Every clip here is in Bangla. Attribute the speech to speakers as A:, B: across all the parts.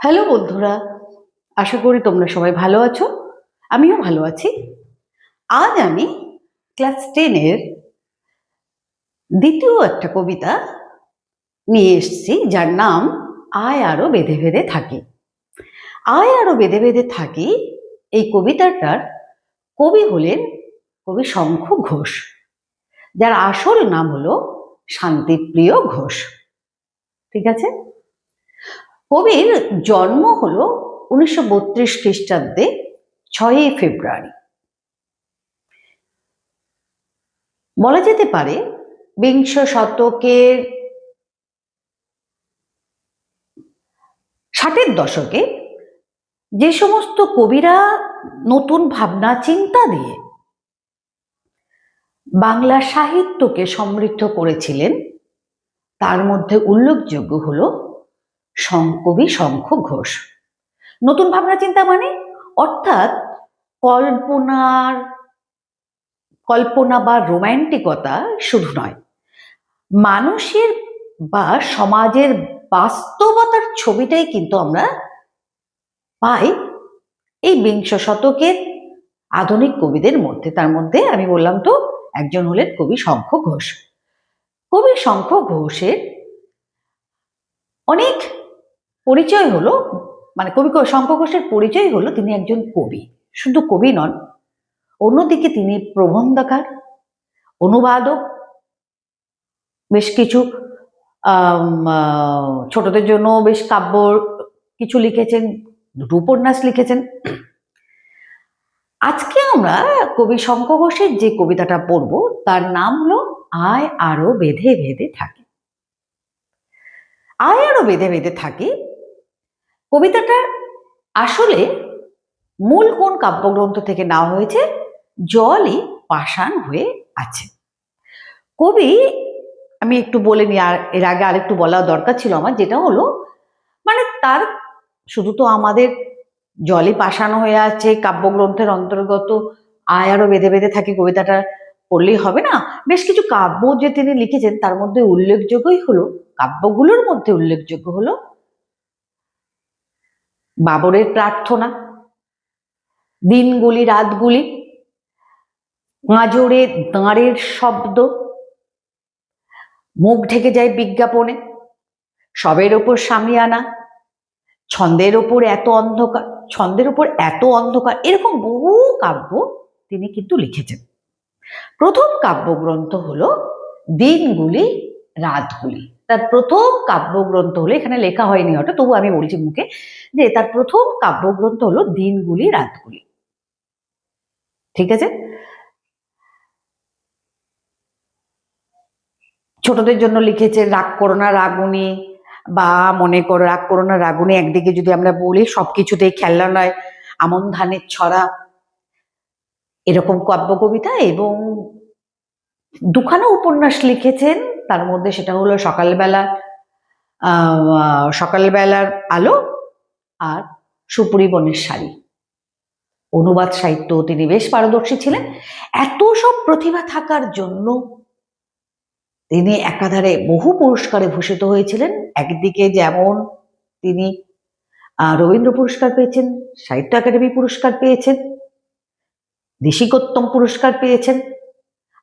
A: হ্যালো বন্ধুরা, আশা করি তোমরা সবাই ভালো আছো। আমিও ভালো আছি। আজ আমি ক্লাস 10-এর দ্বিতীয় একটা কবিতা নিয়ে এসেছি, যার নাম আয় আরো বেঁধে বেঁধে থাকি। আয় আরো বেঁধে বেঁধে থাকি এই কবিতাটার কবি হলেন কবি শঙ্খ ঘোষ, যার আসল নাম হলো শান্তিপ্রিয় ঘোষ। ঠিক আছে? কবির জন্ম হলো 1932 খ্রিস্টাব্দে 6ই ফেব্রুয়ারি। বলা যেতে পারে বিংশ শতকের 60-এর দশকে যে সমস্ত কবিরা নতুন ভাবনা চিন্তা দিয়ে বাংলা সাহিত্যকে সমৃদ্ধ করেছিলেন, তার মধ্যে উল্লেখযোগ্য হল কবি শঙ্খ ঘোষ। নতুন ভাবনা চিন্তা মানে অর্থাৎ কল্পনা বা রোম্যান্টিকতা শুধু নয়, মানুষের বা সমাজের বাস্তবতার ছবিটাই কিন্তু আমরা পাই এই বিংশ শতকের আধুনিক কবিদের মধ্যে। তার মধ্যে আমি বললাম তো একজন হলেন কবি শঙ্খ ঘোষ। কবি শঙ্খ ঘোষের অনেক পরিচয় হলো, মানে কবি শঙ্খ ঘোষের পরিচয় হলো তিনি একজন কবি। শুধু কবি নন, অন্যদিকে তিনি প্রবন্ধকার, অনুবাদক, বেশ কিছু ছোটদের জন্য বেশ কাব্য কিছু লিখেছেন, দুটো উপন্যাস লিখেছেন। আজকে আমরা কবি শঙ্খ ঘোষের যে কবিতাটা পড়ব তার নাম হলো আয় আরো বেঁধে বেঁধে থাকি। আয় আরো বেঁধে বেঁধে থাকি কবিতাটা আসলে মূল কোন কাব্যগ্রন্থ থেকে নেওয়া হয়েছে? জলই পাষাণ হয়ে আছে। কবি, আমি একটু বলে নিই, আর এর আগে আরেকটু বলা দরকার ছিল আমার, যেটা হলো মানে তার শুধু তো আমাদের জলই পাষাণ হয়ে আছে কাব্যগ্রন্থের অন্তর্গত আয় আরো বেঁধে বেঁধে থাকি কবিতাটা পড়লেই হবে না। বেশ কিছু কাব্য যে তিনি লিখেছেন তার মধ্যে উল্লেখযোগ্যই হলো, কাব্যগুলোর মধ্যে উল্লেখযোগ্য হলো বাবরের প্রার্থনা, দিনগুলি রাতগুলি, গাঁজরে দাঁড়ের শব্দ, মুখ ঢেকে যায় বিজ্ঞাপনে, সবের ওপর সামিয়ানা, ছন্দের ওপর এত অন্ধকার, এরকম বহু কাব্য তিনি কিন্তু লিখেছেন। প্রথম কাব্যগ্রন্থ হলো দিনগুলি রাতগুলি। তার প্রথম কাব্যগ্রন্থ হলো, এখানে লেখা হয়নি হয়তো, তবু আমি বলছি মুখে, যে তার প্রথম কাব্যগ্রন্থ হলো দিনগুলি রাতগুলি। ঠিক আছে? ছোটদের জন্য লিখেছে রাগ করো না রাগুনি, বা মনে করো রাগ করো না রাগুনি, একদিকে যদি আমরা বলি সবকিছুতেই খেলনা নয়, আমন ধানের ছড়া, এরকম কাব্য কবিতা। এবং দুখানা উপন্যাস লিখেছেন, তার মধ্যে সেটা হলো সকালবেলার আলো আর সুপুরি বনের শাড়ি। অনুবাদ সাহিত্য তিনি বেশ পারদর্শী ছিলেন। এত সব প্রতিভা থাকার জন্য তিনি একাধারে বহু পুরস্কারে ভূষিত হয়েছিলেন। একদিকে যেমন তিনি রবীন্দ্র পুরস্কার পেয়েছেন, সাহিত্য একাডেমি পুরস্কার পেয়েছেন, দেশিকোত্তম পুরস্কার পেয়েছেন,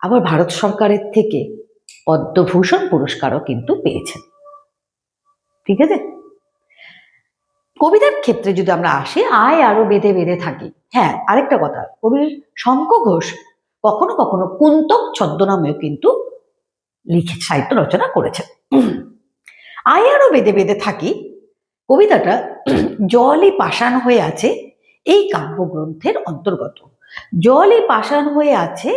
A: আবার ভারত সরকারের থেকে পদ্মভূষণ পুরস্কারও কিন্তু পেয়েছেন। ঠিক আছে? কবিতার ক্ষেত্রে যদি আমরা আসি, আয় আরো বেঁধে বেঁধে থাকি। হ্যাঁ, আরেকটা কথা, কবির শঙ্খ ঘোষ কখনো কখনো কুন্তক ছদ্মনামেও কিন্তু লিখে সাহিত্য রচনা করেছেন। আয় আরো বেঁধে বেঁধে থাকি কবিতাটা জলই পাষাণ হয়ে আছে এই কাব্যগ্রন্থের অন্তর্গত। জলই পাষাণ হয়ে আছে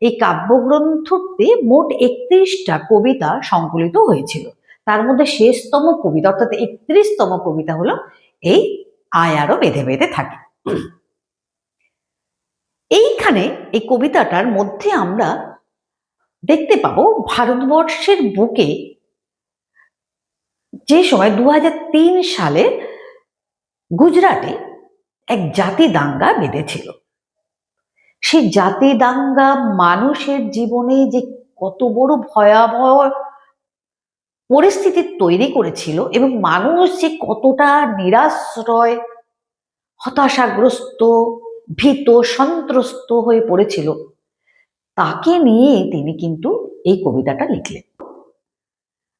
A: এই কাব্যগ্রন্থতে মোট 31টা কবিতা সংকলিত হয়েছিল। তার মধ্যে শেষতম কবিতা অর্থাৎ 31তম কবিতা হলো এই আয় আরো বেঁধে বেঁধে থাকি। এইখানে এই কবিতাটার মধ্যে আমরা দেখতে পাবো ভারতবর্ষের বুকে যে সময় 2003 সালে গুজরাটে এক জাতি দাঙ্গা বেঁধেছিল, সেই জাতি দাঙ্গা মানুষের জীবনে যে কত বড় ভয়াবহ পরিস্থিতি তৈরি করেছিল এবং মানুষ যে কতটা নিরাশ্রয়, হতাশাগ্রস্ত, ভীত, সন্ত্রস্ত হয়ে পড়েছিল, তাকে নিয়ে তিনি কিন্তু এই কবিতাটা লিখলেন।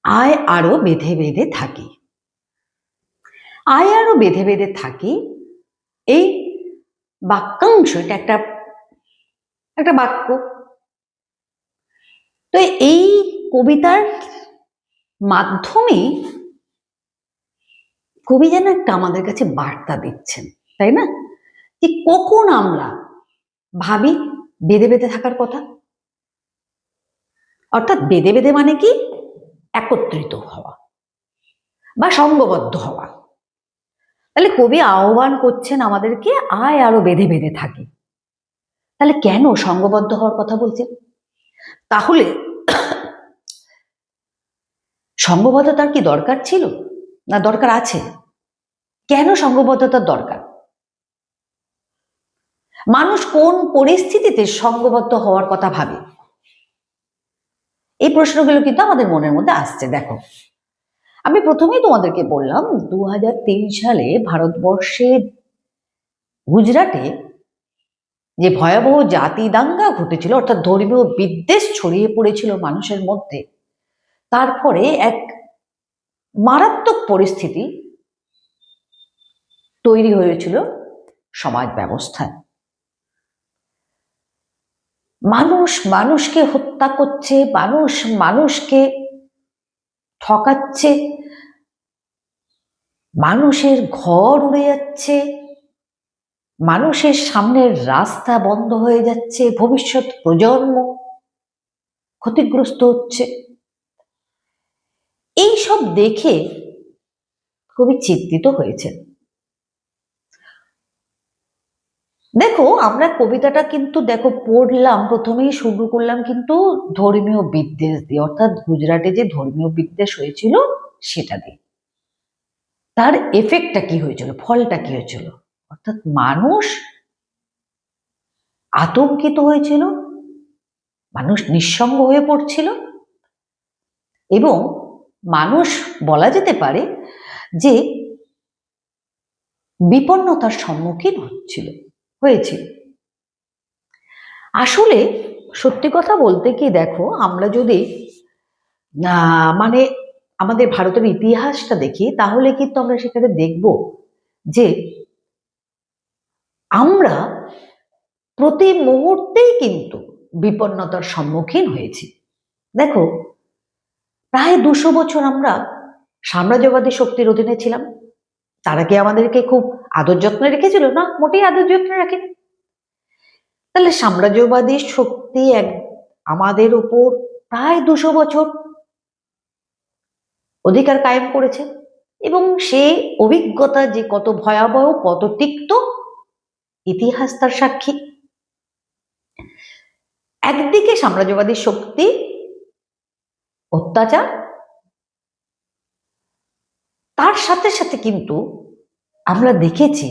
A: আয় আরো বেঁধে বেঁধে থাকি। আয় আরো বেঁধে বেঁধে থাকি, এই বাক্যাংশ, এটা একটা বাক্য। তো এই কবিতার মাধ্যমে কবি যেন একটা আমাদের কাছে বার্তা দিচ্ছেন, তাই না? যে কখন আমরা ভাবি বেঁধে বেঁধে থাকার কথা, অর্থাৎ বেঁধে বেঁধে মানে কি, একত্রিত হওয়া বা সঙ্গবদ্ধ হওয়া। তাহলে কবি আহ্বান করছেন আমাদেরকে, আয় আরো বেঁধে বেঁধে থাকি। তাহলে কেন সঙ্গবদ্ধ হওয়ার কথা বলছেন? তাহলে সঙ্গবদ্ধতার কি দরকার ছিল, না দরকার আছে? কেন সঙ্গবদ্ধতার দরকার? মানুষ কোন পরিস্থিতিতে সঙ্গবদ্ধ হওয়ার কথা ভাবে? এই প্রশ্নগুলো কিন্তু আমাদের মনের মধ্যে আসছে। দেখো, আমি প্রথমেই তোমাদেরকে বললাম 2003 সালে ভারতবর্ষের গুজরাটে যে ভয়াবহ জাতি দাঙ্গা ঘটেছিল, অর্থাৎ ধর্মীয় বিদ্বেষ ছড়িয়ে পড়েছিল মানুষের মধ্যে, তারপরে এক মারাত্মক পরিস্থিতি তৈরি হয়েছিল সমাজ ব্যবস্থায়। মানুষ মানুষকে হত্যা করছে, মানুষ মানুষকে ঠকাচ্ছে, মানুষের ঘর উড়ে যাচ্ছে, মানুষের সামনের রাস্তা বন্ধ হয়ে যাচ্ছে, ভবিষ্যৎ প্রজন্ম ক্ষতিগ্রস্ত হচ্ছে। এই সব দেখে খুবই চিন্তিত হয়েছে। দেখো, আমরা কবিতাটা কিন্তু দেখো পড়লাম, প্রথমেই শুরু করলাম কিন্তু ধর্মীয় বিদ্বেষ দিয়ে, অর্থাৎ গুজরাটে যে ধর্মীয় বিদ্বেষ হয়েছিল সেটা দিয়ে। তার এফেক্টটা কি হয়েছিল, ফলটা কি হয়েছিল? অর্থাৎ মানুষ আতঙ্কিত হয়েছিল, মানুষ নিঃসঙ্গ হয়ে পড়ছিল, এবং মানুষ বলা যেতে পারে যে বিপন্নতার সম্মুখীন হয়েছিল। আসলে সত্যি কথা বলতে কি, দেখো আমরা যদি মানে আমাদের ভারতের ইতিহাসটা দেখি, তাহলে কিন্তু আমরা সেখানে দেখব যে আমরা প্রতি মুহূর্তেই কিন্তু বিপন্নতার সম্মুখীন হয়েছি। দেখো, প্রায় 200 বছর আমরা সাম্রাজ্যবাদী শক্তির অধীনে ছিলাম। তারা কি আমাদেরকে খুব আদর যত্নে রেখেছিল? না, মোটেই আদর যত্নে রাখেনি। তাহলে সাম্রাজ্যবাদী শক্তি আমাদের উপর প্রায় 200 বছর অধিকার কায়েম করেছে, এবং সে অভিজ্ঞতা যে কত ভয়াবহ, কত তিক্ত, ইতিহাস তার সাক্ষী। একদিকে সাম্রাজ্যবাদী শক্তি, অত্যাচার, তার সাথে সাথে কিন্তু আমরা দেখেছি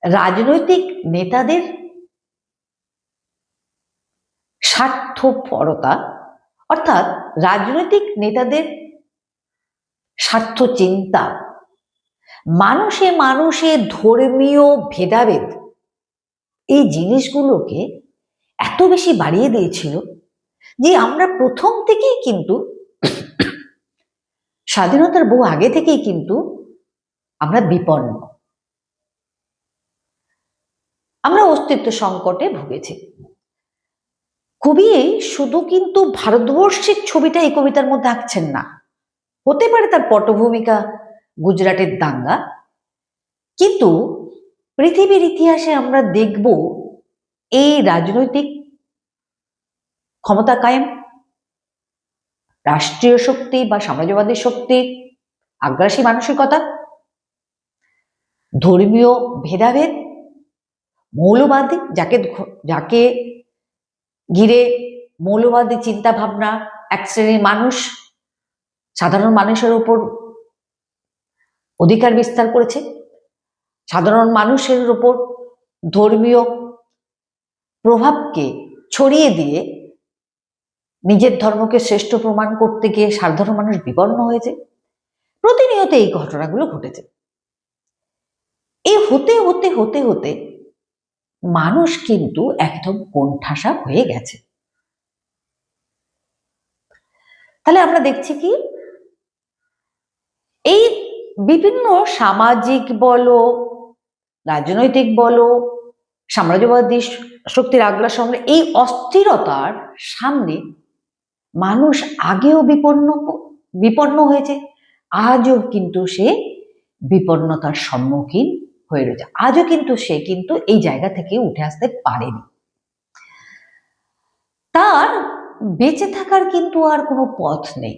A: রাজনৈতিক নেতাদের স্বার্থপরতা, অর্থাৎ রাজনৈতিক নেতাদের স্বার্থ চিন্তা, মানুষে মানুষে ধর্মীয় ভেদাভেদ, এই জিনিসগুলোকে এত বেশি বাড়িয়ে দিয়েছিল যে আমরা প্রথম থেকেই কিন্তু, স্বাধীনতার বহু আগে থেকেই কিন্তু আমরা বিপন্ন, আমরা অস্তিত্ব সংকটে ভুগেছি। কবি শুধু কিন্তু ভারতবর্ষের ছবিটা এই কবিতার মধ্যে আঁকছেন না। হতে পারে তার পটভূমিকা গুজরাটের দাঙ্গা, কিন্তু পৃথিবীর ইতিহাসে আমরা দেখব এই রাজনৈতিক ক্ষমতা কায়েম, রাষ্ট্রীয় শক্তি বা সাম্রাজ্যবাদী শক্তির আগ্রাসী মানসিকতা, ধর্মীয় ভেদাভেদ, মৌলবাদী, যাকে ঘিরে মৌলবাদী চিন্তা ভাবনা এক শ্রেণীর মানুষ, সাধারণ মানুষের উপর অধিকার বিস্তার করেছে, সাধারণ মানুষের উপর ধর্মীয় প্রভাবকে ছড়িয়ে দিয়ে নিজের ধর্মকে শ্রেষ্ঠ প্রমাণ করতে গিয়ে সাধারণ মানুষ বিপন্ন হয়েছে। প্রতিনিয়ত এই ঘটনাগুলো ঘটেছে। এই হতে হতে হতে হতে মানুষ কিন্তু একদম কোণঠাসা হয়ে গেছে। তাহলে আমরা দেখছি কি, এই বিভিন্ন সামাজিক বলো, রাজনৈতিক বলো, সাম্রাজ্যবাদী শক্তির আগ্রাসন, এই অস্থিরতার সামনে মানুষ আগেও বিপন্ন হয়েছে, আজও কিন্তু সে বিপন্নতার সম্মুখীন হয়ে রয়েছে। আজও কিন্তু সে কিন্তু এই জায়গা থেকে উঠে আসতে পারেনি। তার বেঁচে থাকার কিন্তু আর কোনো পথ নেই।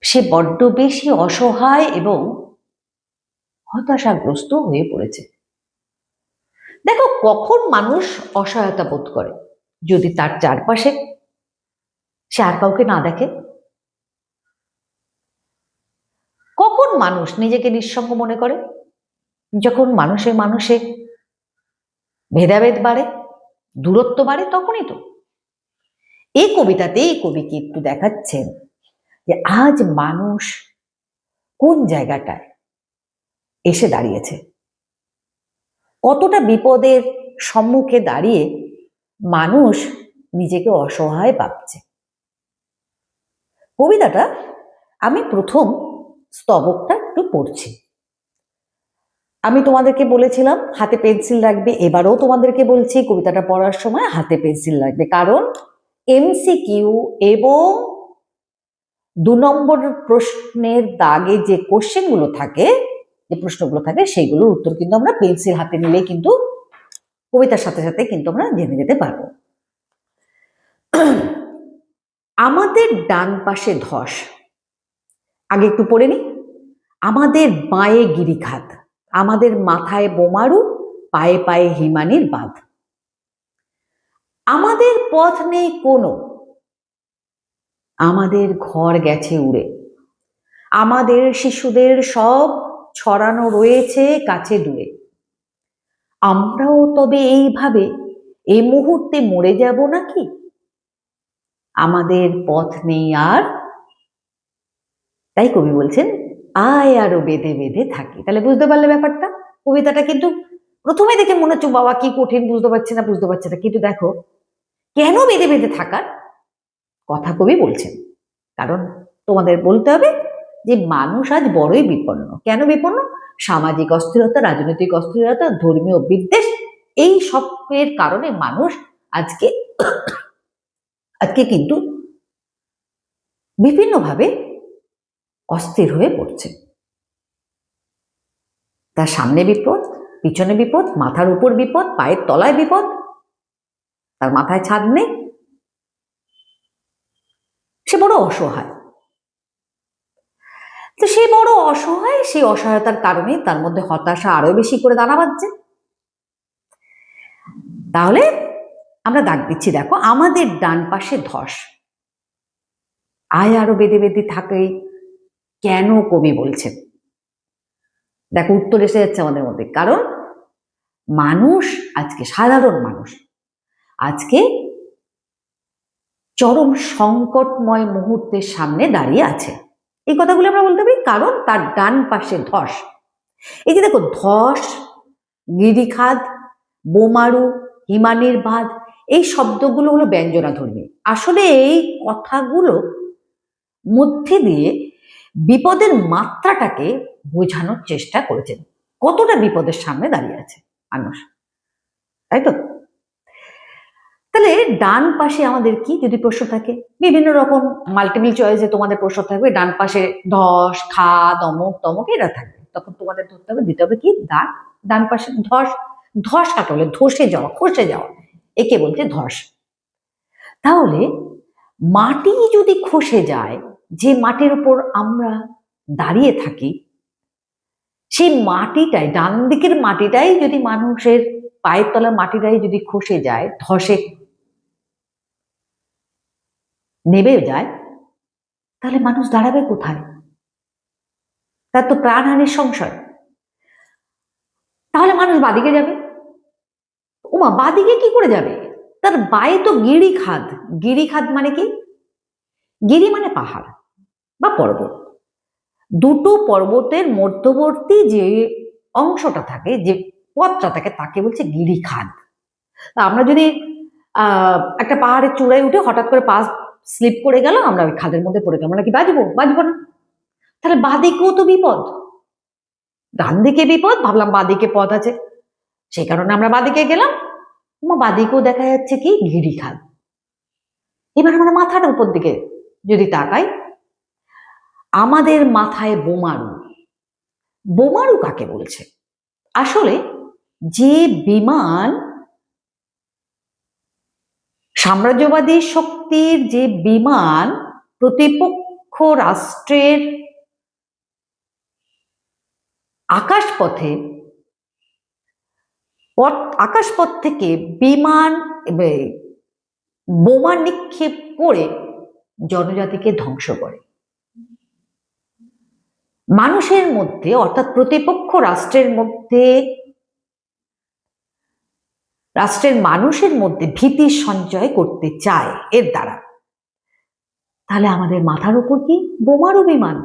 A: সে বড্ড বেশি অসহায় এবং হতাশাগ্রস্ত হয়ে পড়েছে। দেখো, কখন মানুষ অসহায়তা বোধ করে? যদি তার চারপাশে সে আর কাউকে না দেখে। কখন মানুষ নিজেকে নিঃসঙ্গ মনে করে? যখন মানুষে মানুষে ভেদাভেদ বাড়ে, দূরত্ব বাড়ে, তখনই তো। এই কবিতাতে এই কবি কি একটু দেখাচ্ছেন যে আজ মানুষ কোন জায়গাটায় এসে দাঁড়িয়েছে, কতটা বিপদের সম্মুখে দাঁড়িয়ে মানুষ নিজেকে অসহায় ভাবছে। কবিতাটা আমি প্রথম স্তবকটা একটু পড়ছি। আমি তোমাদেরকে বলেছিলাম হাতে পেন্সিল রাখবে, এবারেও তোমাদেরকে বলছি কবিতাটা পড়ার সময় হাতে পেন্সিল রাখবে, কারণ এমসিকিউ এবং 2 নম্বর প্রশ্নের দাগে যে কোশ্চেনগুলো থাকে, যে প্রশ্নগুলো থাকে, সেগুলোর উত্তর কিন্তু আমরা পেন্সিল হাতে নিলে কিন্তু কবিতার সাথে সাথে কিন্তু আমরা জেনে যেতে পারবো। আমাদের ডান পাশে ধস, আগে একটু পড়ে নি। আমাদের বাঁয়ে গিরিখাত, আমাদের মাথায় বোমারু, পায়ে পায়ে হিমানির বাঁধ। আমাদের পথ নেই কোনো, আমাদের ঘর গেছে উড়ে, আমাদের শিশুদের সব ছড়ানো রয়েছে কাছে দূরে। আমরাও তবে এইভাবে এই মুহূর্তে মরে যাব নাকি? আমাদের পথ নেই আর, তাই কবি বলছেন আয় আরো বেঁধে বেঁধে থাকি। তাহলে বুঝতে পারলে ব্যাপারটা? কবিতাটা কিন্তু প্রথমে দেখে মনে হচ্ছে বাবা কি কঠিন, বুঝতে পারছি না, কিন্তু দেখো কেন বেঁধে বেঁধে থাকার কথা কবি বলছেন। কারণ তোমাদের বলতে হবে যে মানুষ আজ বড়ই বিপন্ন। কেন বিপন্ন? সামাজিক অস্থিরতা, রাজনৈতিক অস্থিরতা, ধর্মীয় বিদ্বেষ, এই সবের কারণে মানুষ আজকে কিন্তু বিভিন্নভাবে অস্থির হয়ে পড়ছে। তার সামনে বিপদ, পিছনে বিপদ, মাথার উপর বিপদ, পায়ের তলায় বিপদ, তার মাথায় ছাদ নেই, সে বড় অসহায়। তো সে বড় অসহায়, সেই অসহায়তার কারণে তার মধ্যে হতাশা আরো বেশি করে দানা বাঁধছে। তাহলে আমরা দাগ দিচ্ছি, দেখো আমাদের ডান পাশে ধস, আয় আরো বেঁধে বেঁধে থাকে, কেন কবি বলছেন? দেখো উত্তর এসে যাচ্ছে আমাদের মধ্যে। কারণ মানুষ আজকে, সাধারণ মানুষ আজকে চরম সংকটময় মুহূর্তের সামনে দাঁড়িয়ে আছে। এই কথাগুলো আমরা বলতে পারি, কারণ তার ডান পাশে ধস। এই যে দেখো, ধস, গিরিখাদ, বোমারু, হিমানির বাঁধ, এই শব্দগুলো হলো ব্যঞ্জনাধর্মী। আসলে এই কথাগুলো মধ্যে দিয়ে বিপদের মাত্রাটাকে বোঝানোর চেষ্টা করেছেন, কতটা বিপদের সামনে দাঁড়িয়ে আছে মানুষ, তাই তো? তাহলে ডান পাশে আমাদের কি যদি প্রশ্ন থাকে, বিভিন্ন রকম মাল্টিপল চয়েসে তোমাদের প্রশ্ন থাকবে, ডান পাশে ধস, খাদ, অমুক তমুক এরা থাকবে, তখন তোমাদের ধরতে হবে, দিতে হবে কি দাগ। ডান পাশে ধস, ধস কাকে বলে? ধসে যাওয়া, খসে যাওয়া, একে বলছে ধস। তাহলে মাটি যদি খসে যায়, যে মাটির উপর আমরা দাঁড়িয়ে থাকি, সেই মাটিটাই, ডান দিকের মাটিটাই যদি মানুষের পায়ের তলার মাটিটাই যদি খসে যায়, ধসে নেবে যায়, তাহলে মানুষ দাঁড়াবে কোথায়? তার তো প্রাণহানির সংশয়। তাহলে মানুষ বাদিকে যাবে। ওমা, বাদিকে কি করে যাবে? তার বায়ে তো গিরিখাদ। গিরিখাদ মানে কি? গিরি মানে পাহাড় বা পর্বত। দুটো পর্বতের মধ্যবর্তী যে অংশটা থাকে, যে পথটা থাকে, তাকে বলছে গিরিখাদ। তা আমরা যদি একটা পাহাড়ের চূড়ায় উঠে হঠাৎ করে পা স্লিপ করে গেল, আমরা ওই খাদের মধ্যে পড়ে গেলাম, আমরা কি বাঁচবো? বাঁচবো না। তাহলে বাঁদিকেও তো বিপদ, ডান দিকে বিপদ, ভাবলাম বাঁদিকে পথ আছে, সেই কারণে আমরা বাঁদিকে গেলাম। বাঁদিকেও দেখা যাচ্ছে কি গিরিখাদ। এবার আমরা মাথার উপর দিকে যদি তাকাই, আমাদের মাথায় বোমারু। বোমারু কাকে বলছে? আসলে যে বিমান, সাম্রাজ্যবাদী শক্তির যে বিমান প্রতিপক্ষ রাষ্ট্রের আকাশপথ থেকে বিমান বোমা নিক্ষেপ করে জনজাতিকে ধ্বংস করে, মানুষের মধ্যে অর্থাৎ প্রতিপক্ষ রাষ্ট্রের মানুষের মধ্যে ভীতি সঞ্চয় করতে চায় এর দ্বারা। তাহলে আমাদের মাথার উপর কি? বোমারু বিমান,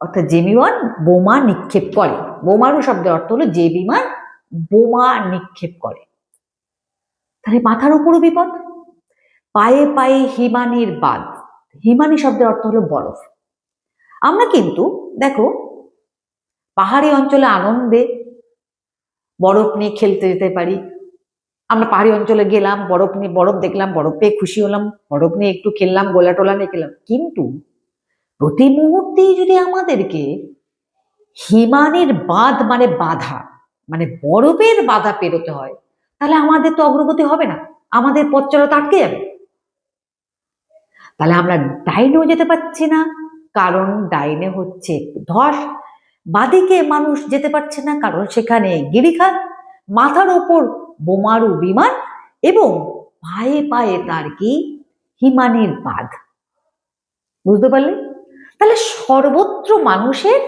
A: অর্থাৎ যে বিমান বোমা নিক্ষেপ করে। বোমারু শব্দের অর্থ হলো যে বিমান বোমা নিক্ষেপ করে। তাহলে মাথার উপরও বিপদ। পায়ে পায়ে হিমানির বাঁধ। হিমানি শব্দের অর্থ হলো বরফ। আমরা কিন্তু দেখো পাহাড়ি অঞ্চলে আনন্দে বরফ নিয়ে খেলতে যেতে পারি। আমরা পাহাড়ি অঞ্চলে গেলাম, বরফ দেখলাম, বরফ পেয়ে খুশি হলাম, বরফ নিয়ে একটু খেললাম, গোলা টোলা নিয়ে খেলাম। কিন্তু প্রতি মুহূর্তেই যদি আমাদেরকে হিমানির বাঁধ মানে বাধা, মানে বরফের বাধা পেরোতে হয়, তাহলে আমাদের তো অগ্রগতি হবে না, আমাদের পথ চলা তো আটকে যাবে। তাহলে আমরা ডাইনেও যেতে পারছি না, কারণ ডাইনে হচ্ছে ধস। বাদিকে মানুষ যেতে পারছে না, কারণ সেখানে গিরিখাদ। মাথার ওপর বোমারু বিমান, এবং পায়ে পায়ে তার কি? হিমানির বাঁধ। বুঝতে পারলে? তাহলে সর্বত্র মানুষের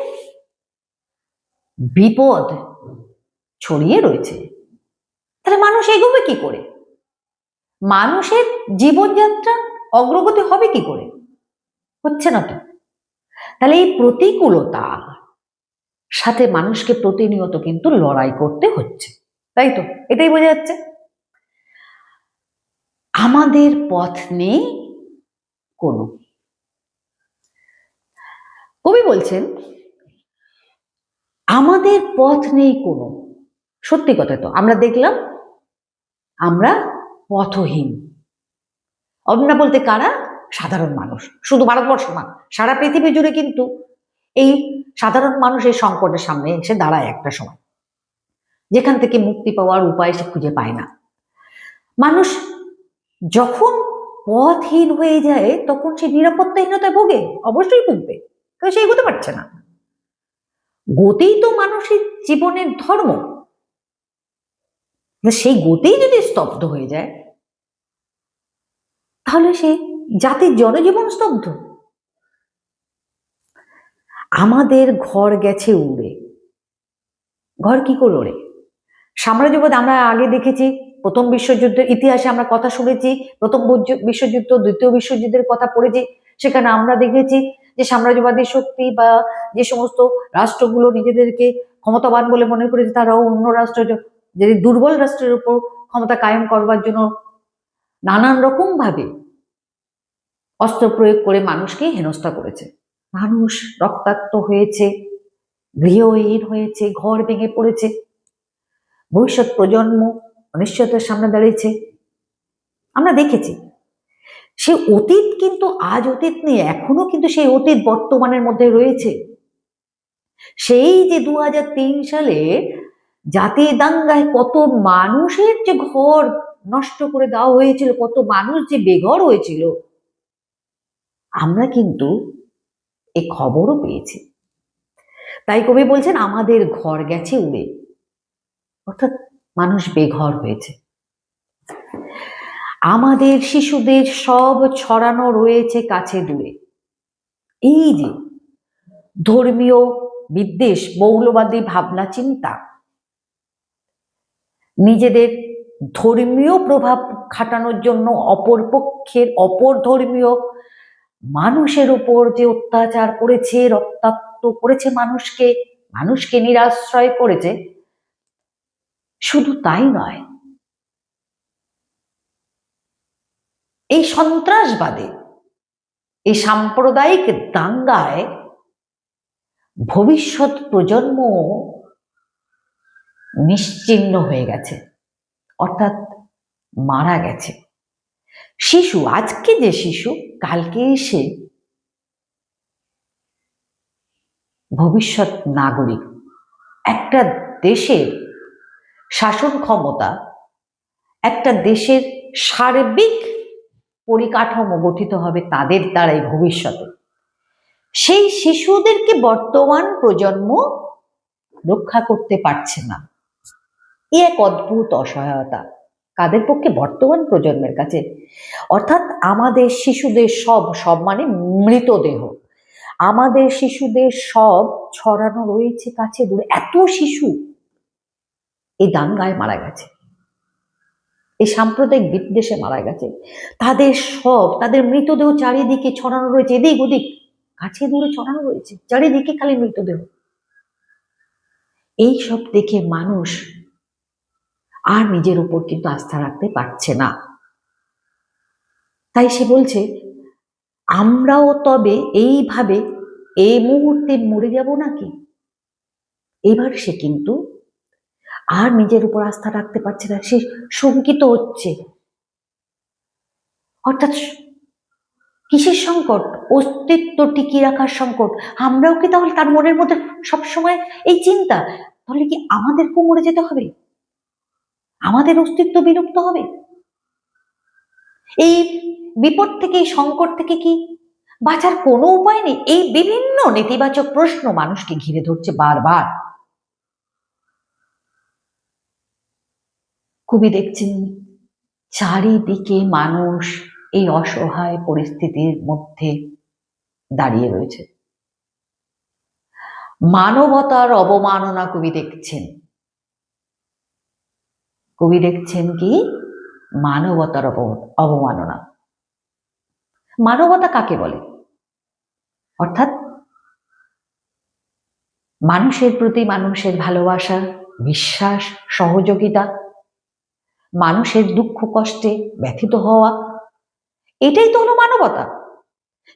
A: বিপদ ছড়িয়ে রয়েছে। তাহলে মানুষ এগোবে কি করে? মানুষের জীবনযাত্রা অগ্রগতি হবে কি করে? হচ্ছে না তো। তাহলে এই প্রতিকূলতা সাথে মানুষকে প্রতিনিয়ত কিন্তু লড়াই করতে হচ্ছে, তাই তো? এটাই বোঝা যাচ্ছে। আমাদের পথ নেই কোনো। কবি বলছেন আমাদের পথ নেই কোনো। সত্যি কথা তো, আমরা দেখলাম আমরা পথহীন। আমরা বলতে কারা? সাধারণ মানুষ। শুধু ভারতবর্ষ না, সারা পৃথিবী জুড়ে কিন্তু এই সাধারণ মানুষের সংকটের সামনে এসে দাঁড়ায় একটা সময়, যেখান থেকে মুক্তি পাওয়ার উপায় সে খুঁজে পায় না। মানুষ যখন পথহীন হয়ে যায়, তখন সে নিরাপত্তাহীনতায় ভোগে, অবশ্যই ভুগবে, কারণ সে এগোতে পারছে না। গতিই তো মানুষের জীবনের ধর্ম। সেই গতি যদি স্তব্ধ হয়ে যায়, তাহলে সে জাতির জনজীবন স্তব্ধ। আমাদের ঘর গেছে উড়ে। ঘর কি করে ওড়ে? সাম্রাজ্যবাদ আমরা আগে দেখেছি, প্রথম বিশ্বযুদ্ধের ইতিহাসে আমরা কথা শুনেছি, প্রথম বিশ্বযুদ্ধ, দ্বিতীয় বিশ্বযুদ্ধের কথা পড়েছি। সেখানে আমরা দেখেছি যে সাম্রাজ্যবাদী শক্তি বা যে সমস্ত রাষ্ট্রগুলো নিজেদেরকে ক্ষমতাবান বলে মনে করেছে, তারাও অন্য রাষ্ট্র, যে দুর্বল রাষ্ট্রের উপর ক্ষমতা কায়েম করবার জন্য নানান রকম ভাবে অস্ত্র প্রয়োগ করে মানুষকে হেনস্থা করেছে। মানুষ রক্তাক্ত হয়েছে, গৃহহীন হয়েছে, ঘর ভেঙে পড়েছে, ভবিষ্যৎ প্রজন্ম অনিশ্চয়তার সামনে দাঁড়িয়েছে। আমরা দেখেছি সে অতীত কিন্তু আজ অতীত নেই, এখনো কিন্তু সেই অতীত বর্তমানের মধ্যে রয়েছে। সেই যে 2003 সালে জাতীয় দাঙ্গায় কত মানুষের যে ঘর নষ্ট করে দেওয়া হয়েছিল, কত মানুষ যে বেঘর হয়েছিল, আমরা কিন্তু এই খবরও পেয়েছি। তাই কবি বলছেন আমাদের ঘর গেছে উড়ে, অর্থাৎ মানুষ বেঘর হয়েছে। আমাদের শিশুদের সব ছড়ানো রয়েছে কাছে দূরে। এই যে ধর্মীয় বিদ্বেষ, মৌলবাদী ভাবনা চিন্তা, নিজেদের ধর্মীয় প্রভাব খাটানোর জন্য অপর ধর্মীয় মানুষের উপর যে অত্যাচার করেছে, রক্তাক্ত করেছে মানুষকে নিরাশ্রয় করেছে, শুধু তাই নয়, এই সন্ত্রাসবাদে, এই সাম্প্রদায়িক দাঙ্গায় ভবিষ্যৎ প্রজন্ম নিশ্চিহ্ন হয়ে গেছে, অর্থাৎ মারা গেছে। শিশু, আজকে যে শিশু কালকে এসে ভবিষ্যৎ নাগরিক, একটা দেশের শাসন ক্ষমতা, একটা দেশের সার্বিক পরিকাঠামো গঠিত হবে তাদের দ্বারাই ভবিষ্যতে। সেই শিশুদেরকে বর্তমান প্রজন্ম রক্ষা করতে পারছে না। এ এক অদ্ভুত অসহায়তা কাদের পক্ষে? বর্তমান প্রজন্মের কাছে। অর্থাৎ আমাদের শিশুদের সব মানে মৃতদেহ, আমাদের শিশুদের সব ছড়ানো রয়েছে কাছে দূরে। এত শিশু এই দাঙ্গায় মারা গেছে, এই সাম্প্রদায়িক বিদ্বেষে মারা গেছে। তাদের মৃতদেহ চারিদিকে ছড়ানো রয়েছে, এদিক ওদিক কাছে দূরে ছড়ানো রয়েছে, চারিদিকে খালি মৃতদেহ। এই সব দেখে মানুষ আর নিজের উপর কিন্তু আস্থা রাখতে পারছে না। তাই সে বলছে, আমরাও তবে এইভাবে এই মুহূর্তে মরে যাব নাকি? এবার সে কিন্তু আর নিজের উপর আস্থা রাখতে পারছে না, সে শঙ্কিত হচ্ছে। অর্থাৎ কিসের সংকট? অস্তিত্ব টিকিয়ে রাখার সংকট। আমরাও কি তাহলে, তার মনের মধ্যে সবসময় এই চিন্তা, তাহলে কি আমাদেরকেও মরে যেতে হবে? আমাদের অস্তিত্ব বিলুপ্ত হবে? এই বিপদ থেকে, এই সংকট থেকে কি বাঁচার কোনো উপায় নেই? এই বিভিন্ন নেতিবাচক প্রশ্ন মানুষকে ঘিরে ধরছে বারবার। কবি দেখছেন চারিদিকে মানুষ এই অসহায় পরিস্থিতির মধ্যে দাঁড়িয়ে রয়েছে। মানবতার অবমাননা কবি দেখছেন। কবি দেখছেন কি? মানবতার অবমাননা। মানবতা কাকে বলে? অর্থাৎ মানুষের প্রতি মানুষের ভালোবাসা, বিশ্বাস, সহযোগিতা, মানুষের দুঃখ কষ্টে ব্যথিত হওয়া, এটাই তো হলো মানবতা।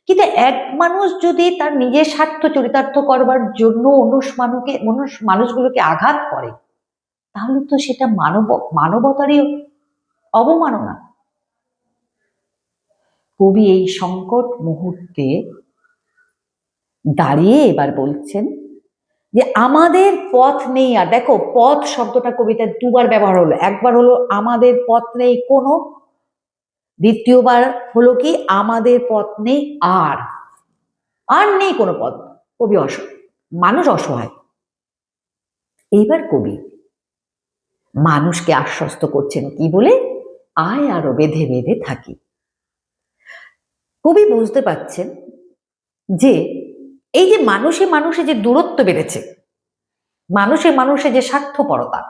A: কিন্তু এক মানুষ যদি তার নিজের স্বার্থ চরিতার্থ করবার জন্য মানুষগুলোকে আঘাত করে, তাহলে তো সেটা মানবতারই অবমাননা। কবি এই সংকট মুহূর্তে দাঁড়িয়ে এবার বলছেন যে আমাদের পথ নেই আর। দেখো, পথ শব্দটা কবিতায় দুবার ব্যবহার হলো। একবার হলো আমাদের পথ নেই কোনো, দ্বিতীয়বার হলো কি আমাদের পথ নেই আর নেই কোনো পথ। মানুষ অসহায়। এইবার কবি মানুষকে আশ্বস্ত করছেন কি বলে? আয় আরো বেঁধে বেঁধে থাকি। কবি বুঝতে পারছেন যে এই যে মানুষে যে দূরত্ব বেড়েছে, মানুষে যে স্বার্থপরতা,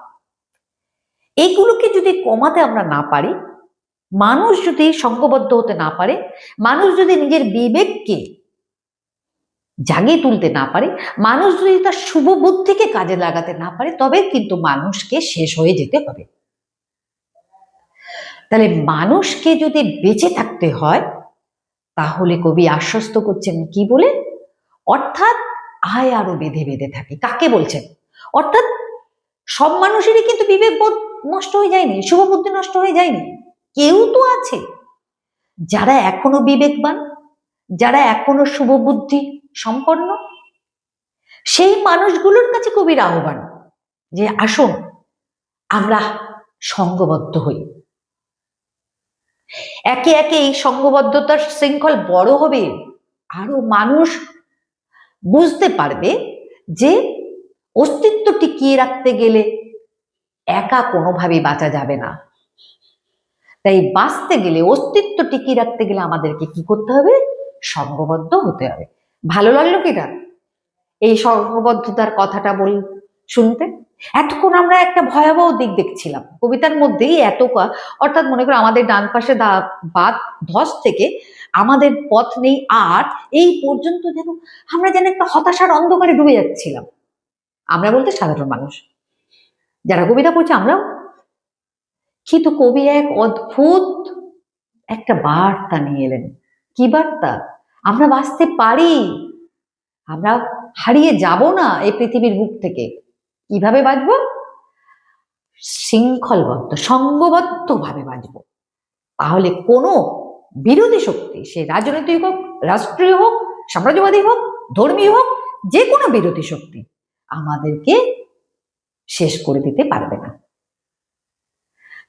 A: এইগুলোকে যদি কমাতে আমরা না পারি, মানুষ যদি সংঘবদ্ধ হতে না পারে, মানুষ যদি নিজের বিবেককে জাগিয়ে তুলতে না পারে, মানুষ যদি তার শুভ বুদ্ধিকে কাজে লাগাতে না পারে, তবে কিন্তু মানুষকে শেষ হয়ে যেতে হবে। তাহলে মানুষকে যদি বেঁচে থাকতে হয়, তাহলে কবি আশ্বস্ত করছেন কি বলে? অর্থাৎ আয় আরো বেঁধে বেঁধে থাকে। কাকে বলছেন? অর্থাৎ সব মানুষেরই কিন্তু বিবেক বোধ নষ্ট হয়ে যায়নি, শুভ বুদ্ধি নষ্ট হয়ে যায়নি। কেউ তো আছে যারা এখনো বিবেকবান, যারা এখনো শুভ বুদ্ধি সম্পন্ন। সেই মানুষগুলোর কাছে কবির আহ্বান যে আসুন আমরা সংঘবদ্ধ হই। একে একে এই সংঘবদ্ধতার শৃঙ্খল বড় হবে, আরো মানুষ বুঝতে পারবে যে অস্তিত্ব টিকিয়ে রাখতে গেলে একা কোনোভাবেই বাঁচা যাবে না। তাই বাঁচতে গেলে, অস্তিত্ব টিকিয়ে রাখতে গেলে আমাদেরকে কি করতে হবে? সংঘবদ্ধ হতে হবে। ভালো লাগলো কিনা এই সংঘবদ্ধতার কথাটা শুনতে? এতক্ষণ আমরা একটা ভয়াবহ দিক দেখছিলাম কবিতার মধ্যেই অর্থাৎ মনে করো আমাদের ডান পাশে বাদ ধস থেকে আমাদের পথ নেই, আর এই পর্যন্ত আমরা যেন একটা হতাশার অন্ধকারে ডুবে যাচ্ছিলাম। আমরা বলতে সাধারণ মানুষ যারা কবিতা পড়ছে আমরাও। কিন্তু কবি এক অদ্ভুত একটা বার্তা নিয়ে এলেন। কি বার্তা? আমরা বাঁচতে পারি, আমরা হারিয়ে যাব না এই পৃথিবীর বুক থেকে। কিভাবে বাঁচবো? শৃঙ্খলবদ্ধ সংঘবদ্ধ ভাবে বাঁচবো। তাহলে কোনো বিরোধী শক্তি, সে রাজনৈতিক হোক, রাষ্ট্রীয় হোক, সাম্রাজ্যবাদী হোক, ধর্মীয় হোক, যে কোনো বিরোধী শক্তি আমাদেরকে শেষ করে দিতে পারবে না।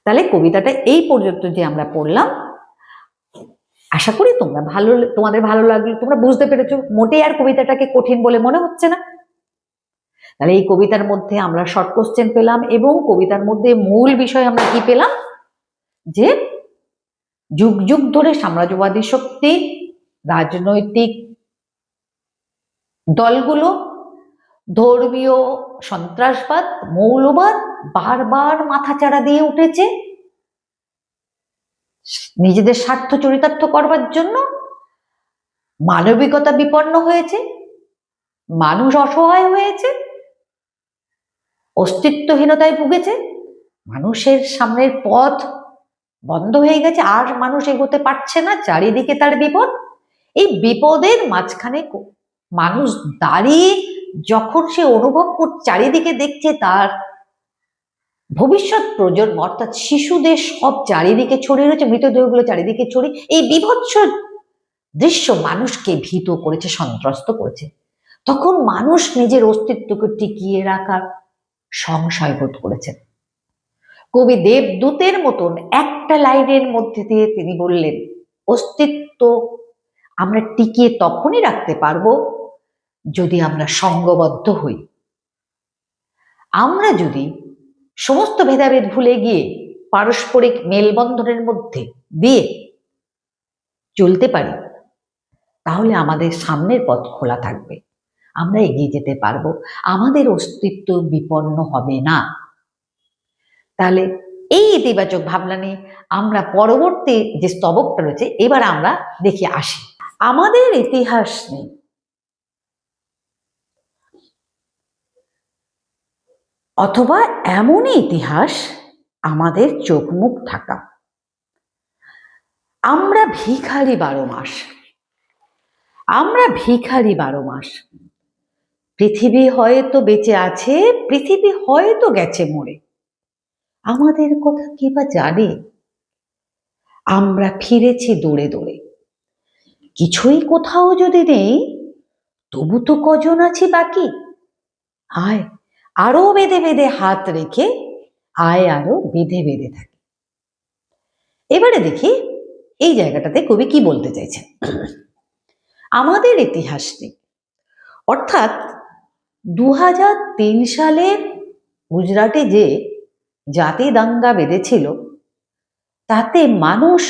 A: তাহলে কবিতাটা এই পর্যন্ত যে আমরা পড়লাম, আশা করি তোমাদের ভালো লাগলো, তোমরা বুঝতে পেরেছো। মোটেই আর কবিতাটাকে কঠিন বলে মনে হচ্ছে না। তাহলে এই কবিতার মধ্যে আমরা শর্ট কোশ্চেন পেলাম, এবং কবিতার মধ্যে মূল বিষয় আমরা কি পেলাম? যে যুগ যুগ ধরে সাম্রাজ্যবাদী শক্তি, রাজনৈতিক দলগুলো, ধর্মীয় সন্ত্রাসবাদ, মৌলবাদ বারবার মাথাচাড়া দিয়ে উঠেছে নিজেদের স্বার্থ চরিতার্থ করবার জন্য। মানবিকতা বিপন্ন হয়েছে, মানুষ অসহায় হয়েছে, অস্তিত্বহীনতায় ভুগেছে, মানুষের সামনের পথ বন্ধ হয়ে গেছে, আর মানুষ এগোতে পারছে না, চারিদিকে তার বিপদ। এই বিপদের মাঝখানে মানুষ দাঁড়িয়ে যখন সে অনুভব করছে, চারিদিকে দেখছে তার ভবিষ্যৎ প্রজন্ম অর্থাৎ শিশুদের সব চারিদিকে ছড়িয়ে রয়েছে, মৃতদেহগুলো চারিদিকে ছড়িয়ে, এই বিভৎস দৃশ্য মানুষকে ভীত করেছে, সন্ত্রস্ত করেছে। তখন মানুষ নিজের অস্তিত্বকে টিকিয়ে রাখার সংশয় বোধ করেছেন। কবি দেবদূতের মতন একটা লাইনের মধ্যে দিয়ে তিনি বললেন, অস্তিত্ব আমরা টিকিয়ে তখনই রাখতে পারবো যদি আমরা সংঘবদ্ধ হই। আমরা যদি সমস্ত ভেদাভেদ ভুলে গিয়ে পারস্পরিক মেলবন্ধনের মধ্যে দিয়ে চলতে পারি, তাহলে আমাদের সামনের পথ খোলা থাকবে, আমরা এগিয়ে যেতে পারবো, আমাদের অস্তিত্ব বিপন্ন হবে না। তাহলে এই ইতিবাচক ভাবনা নিয়ে আমরা পরবর্তী যে স্তবকটা রয়েছে এবার আমরা দেখে আসি। আমাদের ইতিহাস নেই, অথবা এমনই ইতিহাস আমাদের চোখ মুখ ঢাকা। আমরা ভিখারি 12 মাস, আমরা ভিখারি 12 মাস। পৃথিবী হয়তো বেঁচে আছে, পৃথিবী হয়তো গেছে মরে, আমাদের কথা কে বা জানে? আমরা ফিরেছি দৌড়ে দৌড়ে, কিছুই কোথাও যদি নেই, তবু তো কজন আছি বাকি। আয় আরো বেঁধে বেঁধে হাত রেখে, আয় আরো বেঁধে বেঁধে থাকি। এবারে দেখি এই জায়গাটাতে কবি কি বলতে চাইছেন। আমাদের ইতিহাস নেই, অর্থাৎ 2003 সালের গুজরাটে যে জাতি দাঙ্গা বেঁধেছিল, তাতে মানুষ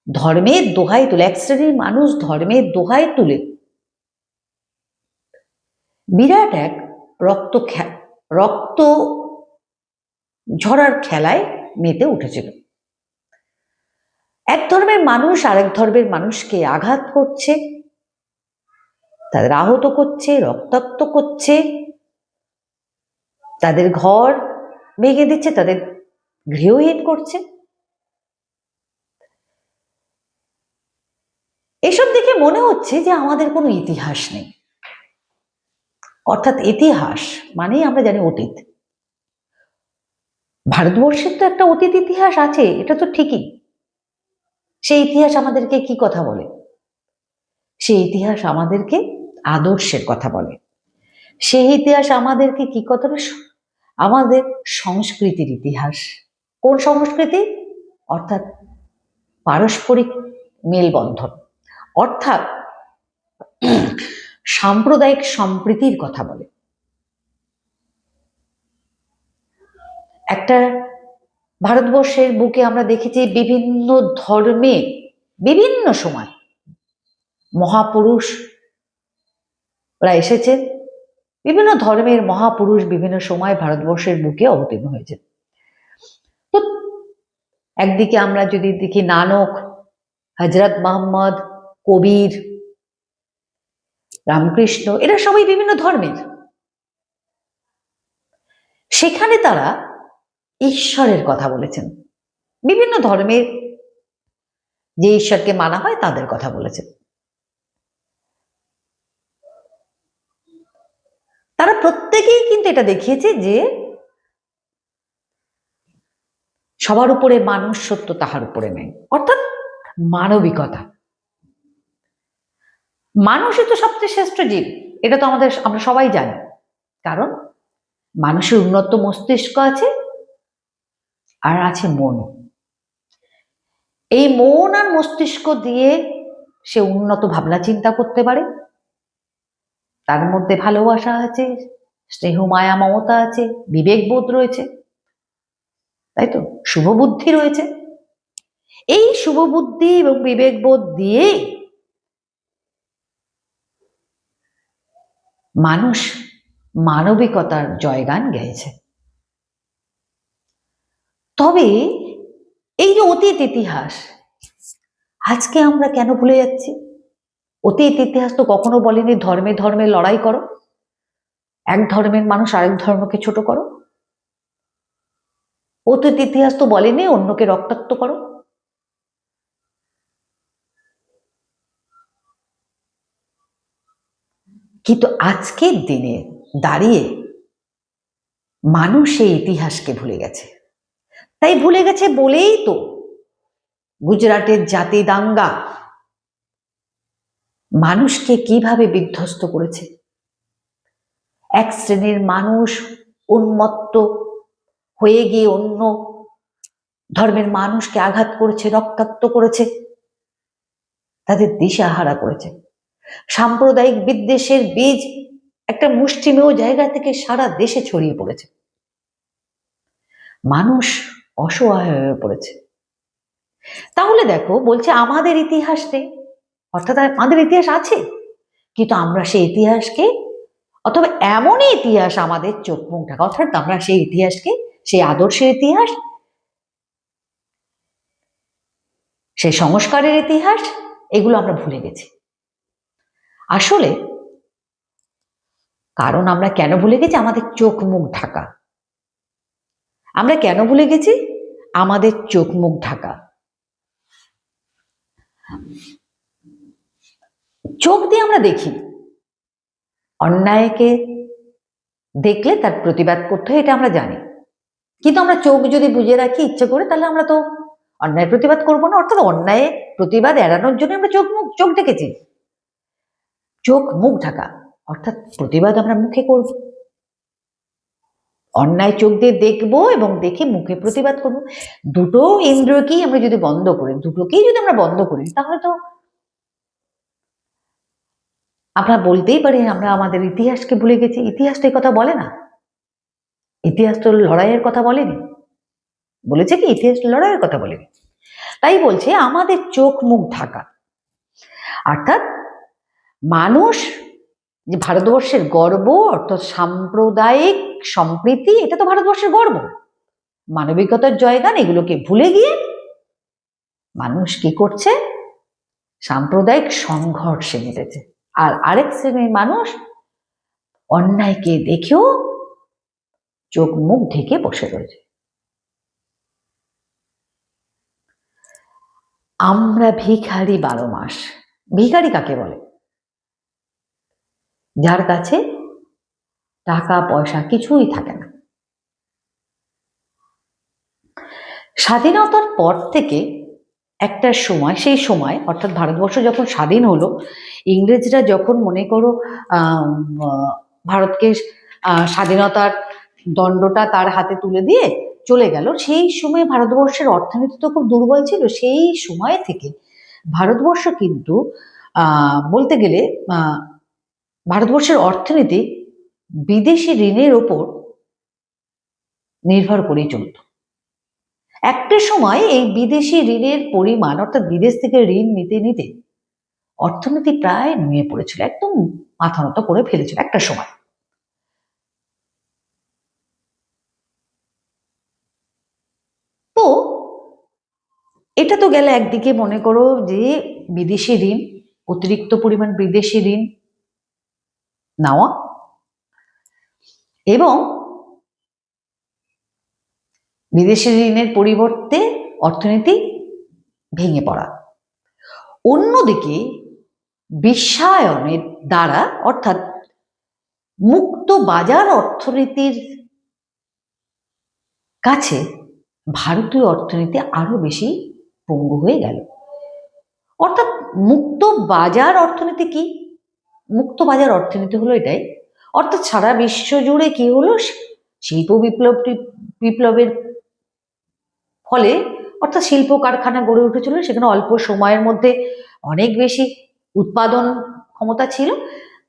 A: ধর্মের দোহাই তুলে, এক শ্রেণীর মানুষ ধর্মের দোহাই তুলে বিরাট এক রক্ত ঝরার খেলায় মেতে উঠেছিল। এক ধর্মের মানুষ আরেক ধর্মের মানুষকে আঘাত করছে, তাদের আহত করছে, রক্তাক্ত করছে, তাদের ঘর ভেঙে দিচ্ছে, তাদের গৃহহীন করছে। এসব দেখে মনে হচ্ছে যে আমাদের কোনো ইতিহাস নেই। অর্থাৎ ইতিহাস মানেই আমরা জানি অতীত। ভারতবর্ষের তো একটা অতীত ইতিহাস আছে, এটা তো ঠিকই। সেই ইতিহাস আমাদেরকে কি কথা বলে? সেই ইতিহাস আমাদেরকে আদর্শের কথা বলে। সেই ইতিহাস আমাদেরকে কি কথা বলে? আমাদের সংস্কৃতির ইতিহাস। কোন সংস্কৃতি? অর্থাৎ পারস্পরিক মেলবন্ধন, অর্থাৎ সাম্প্রদায়িক সম্প্রীতির কথা বলে। একটা ভারতবর্ষের বুকে আমরা দেখেছি বিভিন্ন ধর্মে বিভিন্ন সময় মহাপুরুষরা এসেছেন, বিভিন্ন ধর্মের মহাপুরুষ বিভিন্ন সময় ভারতবর্ষের বুকে অবতীর্ণ হয়েছে। তো একদিকে আমরা যদি দেখি নানক, হজরত মোহাম্মদ, কবির, রামকৃষ্ণ, এরা সবাই বিভিন্ন ধর্মের। সেখানে তারা ঈশ্বরের কথা বলেছেন, বিভিন্ন ধর্মের যে ঈশ্বরকে মানা হয় তাদের কথা বলেছেন। তারা প্রত্যেকেই কিন্তু এটা দেখিয়েছে যে সবার উপরে মানুষ সত্য, তাহার উপরে নেই, অর্থাৎ মানবিকতা। মানুষই তো সবচেয়ে শ্রেষ্ঠ জীব, এটা তো আমরা সবাই জানি। কারণ মানুষের উন্নত মস্তিষ্ক আছে আর আছে মন। এই মন আর মস্তিষ্ক দিয়ে সে উন্নত ভাবনা চিন্তা করতে পারে, তার মধ্যে ভালোবাসা আছে, স্নেহ মায়া মমতা আছে, বিবেকবোধ রয়েছে, তাই তো, শুভবুদ্ধি রয়েছে। এই শুভবুদ্ধি এবং বিবেকবোধ দিয়ে মানুষ মানবিকতার জয়গান গেয়েছে। তবে এই যে অতীত ইতিহাস, আজকে আমরা কেন ভুলে যাচ্ছি? অতীত ইতিহাস তো কখনো বলেনি ধর্মে ধর্মে লড়াই করো, এক ধর্মের মানুষ আরেক ধর্মকে ছোট করো। অতীত ইতিহাস তো বলেনি অন্যকে রক্তাক্ত করো। কিন্তু আজকের দিনে দাঁড়িয়ে মানুষ এই ইতিহাসকে ভুলে গেছে। তাই ভুলে গেছে বলেই তো গুজরাটের জাতি দাঙ্গা মানুষকে কিভাবে বিধ্বস্ত করেছে। এক শ্রেণীর মানুষ উন্মত্ত হয়ে গিয়ে অন্য ধর্মের মানুষকে আঘাত করেছে, রক্তাক্ত করেছে, তাদের দিশাহারা করেছে। সাম্প্রদায়িক বিদ্বেষের বীজ একটা মুষ্টিমেয় জায়গা থেকে সারা দেশে ছড়িয়ে পড়েছে। মানুষ অসহায় হয়ে পড়েছে। তাহলে দেখো, বলছে আমাদের ইতিহাস নেই, অর্থাৎ আমাদের ইতিহাস আছে, কিন্তু আমরা সেই ইতিহাসকে, অথবা এমনই ইতিহাস আমাদের চোখ মুখ ঢাকা, অর্থাৎ আমরা সেই ইতিহাসকে, সেই আদর্শের ইতিহাস, সেই সংস্কারের ইতিহাস, এগুলো আমরা ভুলে গেছি। আসলে কারণ আমরা কেন ভুলে গেছি? আমাদের চোখ মুখ ঢাকা। আমরা কেন ভুলে গেছি? আমাদের চোখ মুখ ঢাকা। চোখ দিয়ে আমরা দেখি, অন্যায়কে দেখলে তার প্রতিবাদ করতে হয়, এটা আমরা জানি। কিন্তু আমরা চোখ যদি বুঝে রাখি ইচ্ছে করে, তাহলে আমরা তো অন্যায় প্রতিবাদ করবো না। অর্থাৎ অন্যায় প্রতিবাদ এড়ানোর জন্য আমরা চোখ ঢেকেছি। চোখ মুখ ঢাকা অর্থাৎ প্রতিবাদ আমরা মুখে করব। অন্যায় চোখ দিয়ে দেখবো এবং দেখে মুখে প্রতিবাদ করবো। দুটো ইন্দ্রিয়কেই আমরা যদি বন্ধ করি, দুটোকেই যদি আমরা বন্ধ করি, তাহলে তো আমরা বলতেই পারি আমরা আমাদের ইতিহাসকে ভুলে গেছি। ইতিহাস তো এই কথা বলে না। ইতিহাস তো লড়াইয়ের কথা বলেনি। বলেছে কি? ইতিহাস লড়াইয়ের কথা বলেনি। তাই বলছে আমাদের চোখ মুখ ঢাকা। অর্থাৎ মানুষ যে ভারতবর্ষের গর্ব, অর্থাৎ সাম্প্রদায়িক সম্প্রীতি, এটা তো ভারতবর্ষের গর্ব, মানবিকতার জয়গান, এগুলোকে ভুলে গিয়ে মানুষ কি করছে? সাম্প্রদায়িক সংঘর্ষে মেতেছে। আর আরেক শ্রেণীর মানুষ অন্যায়কে দেখেও চোখ মুখ ঢেকে বসে রয়েছে। আমরা ভিখারি 12 মাস। ভিখারি কাকে বলে? যার কাছে টাকা পয়সা কিছুই থাকে না। স্বাধীনতার পর থেকে একটা সময়, সেই সময় অর্থাৎ ভারতবর্ষ যখন স্বাধীন হলো, ইংরেজরা যখন মনে করো ভারতকে স্বাধীনতার দণ্ডটা তার হাতে তুলে দিয়ে চলে গেল, সেই সময় ভারতবর্ষের অর্থনীতি তো খুব দুর্বল ছিল। সেই সময় থেকে ভারতবর্ষ কিন্তু বলতে গেলে ভারতবর্ষের অর্থনীতি বিদেশি ঋণের ওপর নির্ভর করেই চলত। একটা সময় এই বিদেশি ঋণের পরিমাণ, অর্থাৎ বিদেশ থেকে ঋণ নিতে নিতে অর্থনীতি প্রায় নুয়ে পড়েছিল, একদম মাথা নত করে ফেলেছিল একটা সময়। এটা তো গেলে একদিকে মনে করো যে বিদেশি ঋণ, অতিরিক্ত পরিমাণ বিদেশি ঋণ নেওয়া এবং বিদেশি ঋণের পরিবর্তে অর্থনীতি ভেঙে পড়া। অন্যদিকে বিশ্বায়নের দ্বারা অর্থাৎ মুক্ত বাজার অর্থনীতির কাছে ভারতীয় অর্থনীতি আরো বেশি পঙ্গু হয়ে গেল। অর্থাৎ মুক্ত বাজার অর্থনীতি কি? মুক্ত বাজার অর্থনীতি হলো এটাই, অর্থাৎ সারা বিশ্ব জুড়ে কি হলো, শিল্প বিপ্লবের ফলে অর্থাৎ শিল্প কারখানা গড়ে উঠেছিল, সেখানে অল্প সময়ের মধ্যে অনেক বেশি উৎপাদন ক্ষমতা ছিল,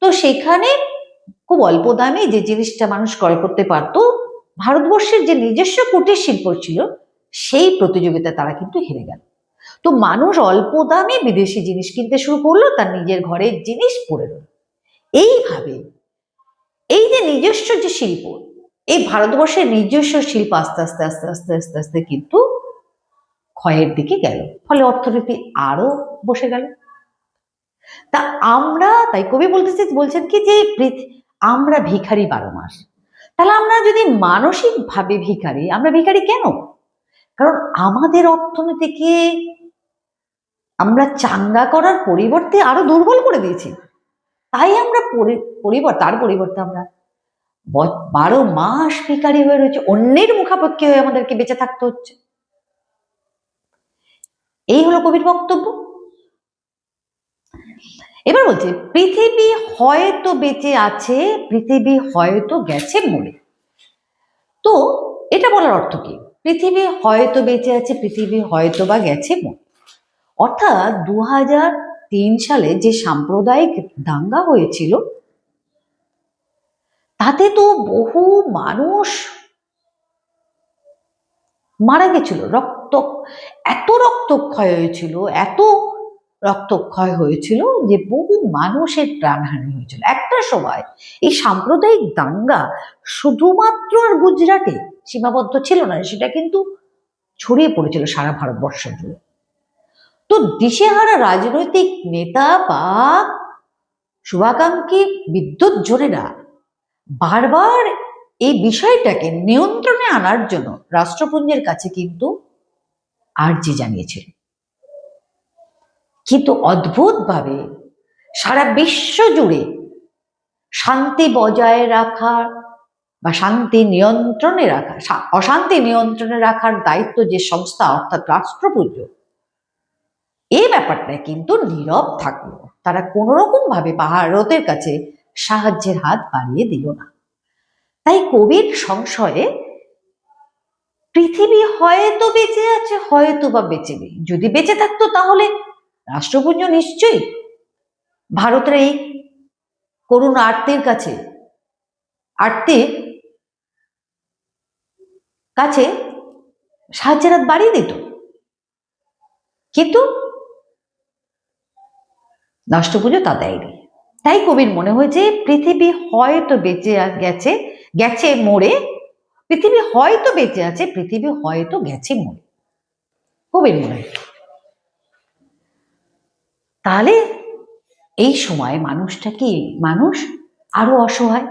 A: তো সেখানে খুব অল্প দামে যে জিনিসটা মানুষ ক্রয় করতে পারত, ভারতবর্ষের যে নিজস্ব কুটির শিল্প ছিল সেই প্রতিযোগিতায় তারা কিন্তু হেরে গেল। তো মানুষ অল্প দামে বিদেশি জিনিস কিনতে শুরু করলো, তার নিজের ঘরের জিনিস পড়ে রইল। এইভাবে এই যে নিজস্ব যে শিল্প, এই ভারতবর্ষের নিজস্ব শিল্প আস্তে আস্তে আস্তে আস্তে আস্তে আস্তে কিন্তু ক্ষয়ের দিকে গেল, ফলে অর্থনীতি আরো বসে গেল। তা আমরা তাই কবি বলছেন কি যে আমরা ভিখারি 12 মাস। তাহলে আমরা যদি মানসিক ভাবে ভিখারি, আমরা ভিখারি কেন? কারণ আমাদের অর্থনীতিকে আমরা চাঙ্গা করার পরিবর্তে আরো দুর্বল করে দিয়েছি। তাই আমরা তার পরিবর্তে আমরা 12 মাস ভিখারি হয়ে রয়েছে, অন্যের মুখাপেক্ষী হয়ে আমাদেরকে বেঁচে থাকতে হচ্ছে। এই হলো কবির বক্তব্য। এবার বলছে পৃথিবী হয়তো বেঁচে আছে, পৃথিবী হয়তো গেছে মরে। তো এটা বলার অর্থ কি? পৃথিবী হয়তো বেঁচে আছে, পৃথিবী হয়তো বা গেছে মরে। অর্থাৎ 2003 সালে যে সাম্প্রদায়িক দাঙ্গা হয়েছিল, তাতে তো বহু মানুষ মারা গেছিল, এত রক্তক্ষয় হয়েছিল, এত রক্তক্ষয় হয়েছিল যে বহু মানুষের প্রাণহানি হয়েছিল। একটা সময় এই সাম্প্রদায়িক দাঙ্গা শুধুমাত্র আর গুজরাটে সীমাবদ্ধ ছিল না, সেটা কিন্তু ছড়িয়ে পড়েছিল সারা ভারতবর্ষ জুড়ে। তো দিশেহারা রাজনৈতিক নেতা বা শুভাকাঙ্ক্ষী বিদ্যুৎ জনেরা বারবার এই বিষয়টাকে নিয়ন্ত্রণে আনার জন্য রাষ্ট্রপুঞ্জের কাছে কিন্তু আর্জি জানিয়েছিল। কিন্তু অদ্ভুতভাবে সারা বিশ্ব জুড়ে শান্তি বজায় রাখার বা অশান্তি নিয়ন্ত্রণে রাখার দায়িত্ব যে সংস্থা অর্থাৎ রাষ্ট্রপুঞ্জ, এই ব্যাপারটা কিন্তু নীরব থাকলো। তারা কোনো রকম ভাবে ভারতের কাছে সাহায্যের হাত বাড়িয়ে দিল না। তাই কবির সংশয়ে পৃথিবী হয়তো বেঁচে আছে, হয়তো বা বেঁচে নেই। যদি বেঁচে থাকতো তাহলে রাষ্ট্রপুঞ্জ নিশ্চয়ই ভারতের এই করুণ আর্তের কাছে সাহায্যের হাত বাড়িয়ে দিত। কিন্তু রাষ্ট্রপুঞ্জ তা দেয়নি। তাই কবির মনে হয়েছে পৃথিবী হয়তো বেঁচে গেছে মরে, পৃথিবী হয়তো বেঁচে আছে, পৃথিবী হয়তো গেছে মরে, কবির মনে হয়। তাহলে এই সময় মানুষ আরো অসহায়।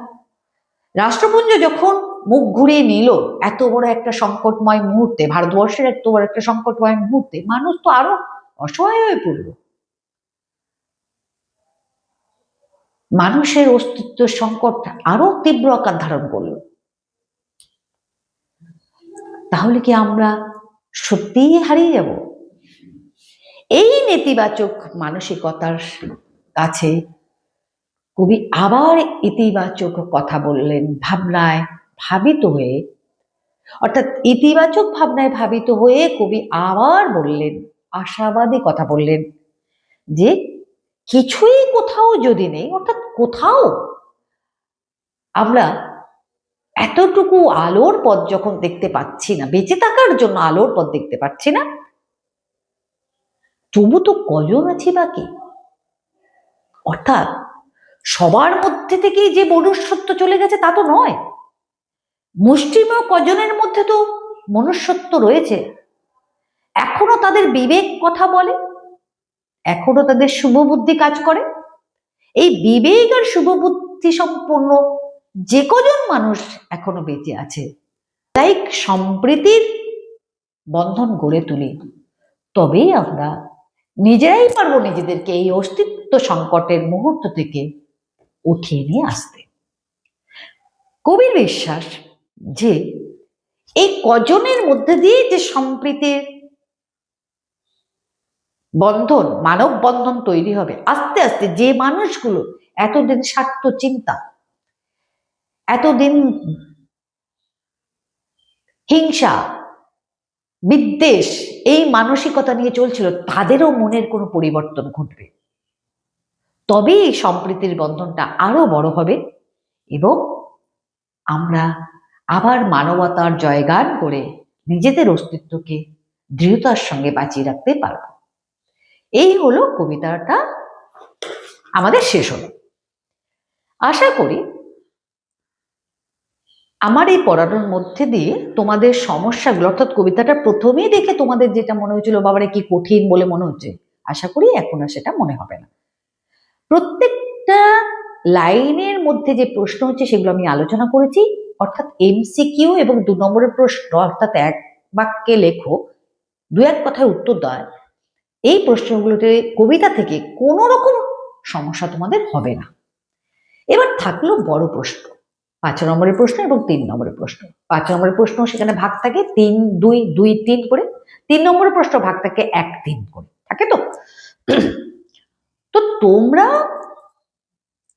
A: রাষ্ট্রপুঞ্জ যখন মুখ ঘুরিয়ে নিল এত বড় একটা সংকটময় মুহূর্তে, ভারতবর্ষের এত বড় একটা সংকটময় মুহূর্তে, মানুষ তো আরো অসহায় হয়ে পড়ল। মানুষের অস্তিত্ব সংকট আরো তীব্র আকার ধারণ করল। তাহলে কি আমরা সত্যিই হারিয়ে যাব? এই নেতিবাচক মানসিকতার কাছে কবি আবার ইতিবাচক কথা বললেন, ভাবনায় ভাবিত হয়ে, অর্থাৎ ইতিবাচক ভাবনায় ভাবিত হয়ে কবি আবার বললেন, আশাবাদী কথা বললেন যে কিছুই কোথাও যদি নেই, অর্থাৎ কোথাও আমরা এতটুকু আলোর পথ যখন দেখতে পাচ্ছি না, বেঁচে থাকার জন্য আলোর পথ দেখতে পাচ্ছি না, তবু তো কজন আছি বাকি। অর্থাৎ সবার মধ্যে থেকেই যে মনুষ্যত্ব চলে গেছে তা তো নয়, মুষ্টিমেয় কজনের মধ্যে তো মনুষ্যত্ব রয়েছে। এখনো তাদের বিবেক কথা বলে, এখনো তাদের শুভবুদ্ধি কাজ করে। এই বিবেক আর শুভবুদ্ধি সম্পন্ন যে কজন মানুষ এখনো বেঁচে আছে, লাইক সম্প্রীতির বন্ধন গড়ে তুলি, তবেই আমরা নিজেরাই পারবো নিজেদেরকে এই অস্তিত্ব সংকটের মুহূর্ত থেকে উঠিয়ে নিয়ে আসতে। কবির বিশ্বাস যে এই কজনের মধ্যে দিয়ে যে সম্প্রীতির বন্ধন, মানব বন্ধন তৈরি হবে, আস্তে আস্তে যে মানুষগুলো এতদিন স্বার্থ চিন্তা, এতদিন হিংসা বিদ্বেষ এই মানসিকতা নিয়ে চলছিল, তাদেরও মনের কোনো পরিবর্তন ঘটবে। তবেই এই সম্প্রীতির বন্ধনটা আরো বড় হবে এবং আমরা আবার মানবতার জয়গান করে নিজেদের অস্তিত্বকে দৃঢ়তার সঙ্গে বাঁচিয়ে রাখতে পারব। এই হলো কবিতাটা আমাদের শেষ হলো। আশা করি আমার এই পড়ানোর মধ্যে দিয়ে তোমাদের সমস্যাগুলো, অর্থাৎ কবিতাটা প্রথমেই দেখে তোমাদের যেটা মনে হয়েছিল বাবারে কি কঠিন বলে মনে হচ্ছে, আশা করি এখন আর সেটা মনে হবে না। প্রত্যেকটা লাইনের মধ্যে যে প্রশ্ন হচ্ছে সেগুলো আমি আলোচনা করেছি, অর্থাৎ এমসিকিউ এবং 2 নম্বরের প্রশ্ন, অর্থাৎ এক বাক্যে লেখো 2-1 কথায় উত্তর দেয়, এই প্রশ্নগুলোতে কবিতা থেকে কোনো রকম সমস্যা তোমাদের হবে না। এবার থাকলো বড় প্রশ্ন, 5 নম্বরের প্রশ্ন এবং 3 নম্বরের প্রশ্ন। 5 নম্বরের প্রশ্ন সেখানে ভাগ থাকে 3-2-2-3 করে, 3 নম্বরের প্রশ্ন ভাগ থাকে 1-3 করে, থাকে তো। তো তোমরা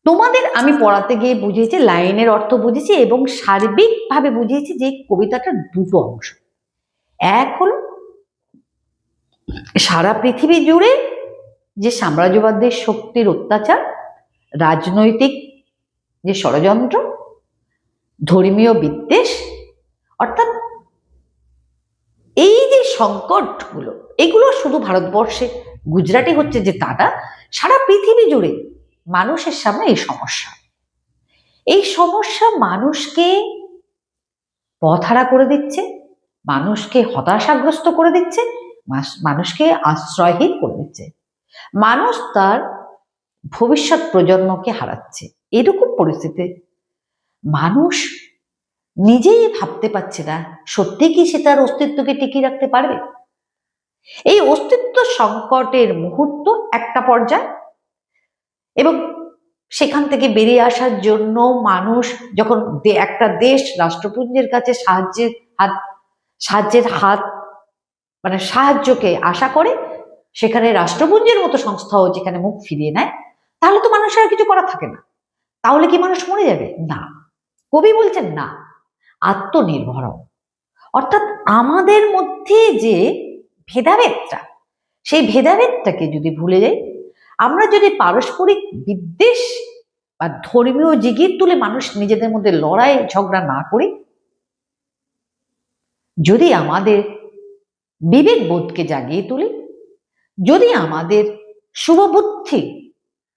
A: তোমাদের আমি পড়াতে গিয়ে বুঝিয়েছি, লাইনের অর্থ বুঝেছি এবং সার্বিকভাবে বুঝিয়েছি যে কবিতাটার 2টো অংশ। এক হলো সারা পৃথিবী জুড়ে যে সাম্রাজ্যবাদের শক্তির অত্যাচার, রাজনৈতিক যে ষড়যন্ত্র, ধর্মীয় বিদ্বেষ, অর্থাৎ এই যে সংকটগুলো, এগুলো শুধু ভারতবর্ষে গুজরাটে হচ্ছে যে তাটা, সারা পৃথিবী জুড়ে মানুষের সামনে এই সমস্যা। এই সমস্যা মানুষকে পথহারা করে দিচ্ছে, মানুষকে হতাশাগ্রস্ত করে দিচ্ছে, মানুষকে আশ্রয়হীন করে দিচ্ছে, মানুষ তার ভবিষ্যৎ প্রজন্মকে হারাচ্ছে। এরকম পরিস্থিতিতে মানুষ নিজেই ভাবতে পারছে না সত্যি কি সে তার অস্তিত্বকে টিকিয়ে রাখতে পারবে। এই অস্তিত্ব সংকটের মুহূর্ত একটা পর্যায়, এবং সেখান থেকে বেরিয়ে আসার জন্য মানুষ যখন একটা দেশ রাষ্ট্রপুঞ্জের কাছে সাহায্যের হাত মানে সাহায্যকে আশা করে, সেখানে রাষ্ট্রপুঞ্জের মতো সংস্থাও যেখানে মুখ ফিরিয়ে নেয়, তাহলে তো মানুষের আর কিছু করা থাকে না। তাহলে কি মানুষ মরে যাবে? না, কবি বলছেন না, আত্মনির্ভর। অর্থাৎ আমাদের মধ্যে যে ভেদাভেদটা, সেই ভেদাভেদটাকে যদি ভুলে যাই, আমরা যদি পারস্পরিক বিদ্বেষ বা ধর্মীয় জিগির তুলে মানুষ নিজেদের মধ্যে লড়াই ঝগড়া না করি, যদি আমাদের বিবেক বোধকে জাগিয়ে তুলি, যদি আমাদের শুভবুদ্ধি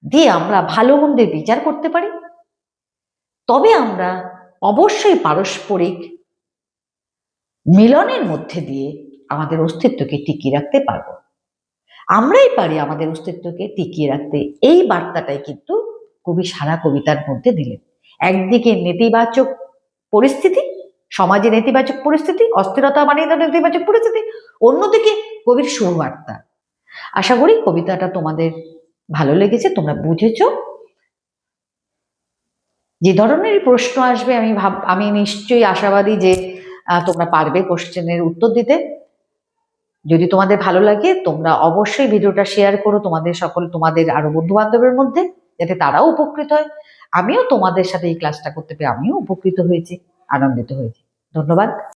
A: দিয়ে আমরা ভালো মন্দের বিচার করতে পারি, তবে আমরা অবশ্যই পারস্পরিক মিলনের মধ্যে দিয়ে আমাদের অস্তিত্বকে টিকিয়ে রাখতে পারবো। আমরাই পারি আমাদের অস্তিত্বকে টিকিয়ে রাখতে। এই বার্তাটাই কিন্তু কবি সারা কবিতার মধ্যে দিলেন। একদিকে নেতিবাচক পরিস্থিতি, সমাজে নেতিবাচক পরিস্থিতি, অস্থিরতা মানে নেতিবাচক পরিস্থিতি, অন্যদিকে কবির সুবার্তা। আশা করি কবিতাটা তোমাদের ভালো লেগেছে, তোমরা বুঝেছো। যে ধরনের প্রশ্ন আসবে আমি নিশ্চয়ই আশাবাদী যে তোমরা পারবে কোশ্চেনের উত্তর দিতে। যদি তোমাদের ভালো লাগে তোমরা অবশ্যই ভিডিওটা শেয়ার করো তোমাদের আরো বন্ধু বান্ধবের মধ্যে, যাতে তারাও উপকৃত হয়। আমিও তোমাদের সাথে এই ক্লাসটা করতে পেরে আমিও উপকৃত হয়েছি, আনন্দিত হয়েছি। ধন্যবাদ।